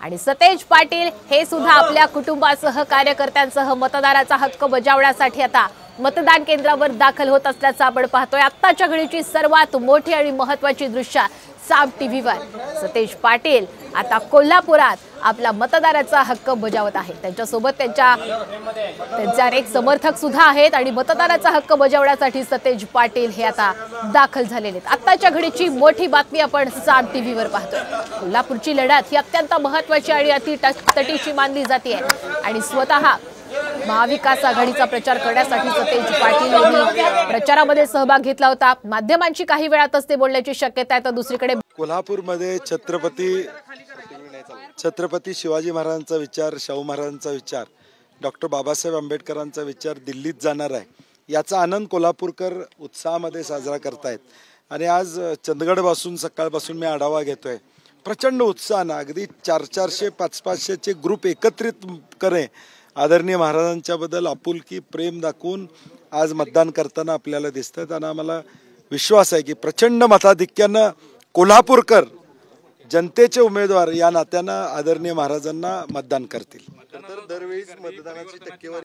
आणि सतेज पाटील हे सुद्धा आपल्या कुटुंबासह कार्यकर्त्यांसह मतदाराचा हक्क बजावण्यासाठी आता मतदान केंद्रावर दाखल होत असल्याचं आपण पाहतोय। आत्ताच्या घडीची सर्वात मोठी आणि महत्त्वाची दृश्य साम टीव्हीवर सतेज पाटील आता कोल्हापुरात आपला मतदाराचा हक्क बजावत आहेत। त्यांच्यासोबत त्यांच्या एक समर्थक सुद्धा आहेत आणि मतदाराचा हक्क बजावण्यासाठी सतेज पाटील हे आता दाखल झालेले आहेत। आत्ताच्या घडीची मोठी बातमी आपण साम टीव्हीवर पाहतोय। कोल्हापूरची लढत ही अत्यंत महत्त्वाची आणि अतितटीची मानली जाते आणि स्वतः महाविकास आघाडीचा प्रचार करण्यासाठी सतेज पाटील यांनी प्रचारामध्ये सहभाग घेतला होता। माध्यमांची काही वेळातच ते बोलण्याची शक्यता आहे। तर दुसरीकडे कोल्हापूरमध्ये छत्रपती शिवाजी महाराजांचा विचार, शाहू महाराजांचा विचार, डॉक्टर बाबासाहेब आंबेडकरांचा विचार दिल्लीत जाणार आहे, याचा आनंद कोल्हापूरकर उत्साहामध्ये साजरा करतायत। आणि आज चंदगडपासून सकाळपासून मी आढावा घेतोय, प्रचंड उत्साहानं अगदी 400-400, 500-500चे ग्रुप एकत्रित करे आदरणीय महाराजांच्या बद्दल आपुलकी प्रेम दाखवून आज मतदान करताना आपल्याला दिसतात। आणि आम्हाला विश्वास आहे की प्रचंड मताधिक्यानं कोल्हापूरकर जनतेचे उमेदवार या नात्यानं आदरणीय महाराजांना मतदान करतील। दरवेळी मतदानाची टक्केवारी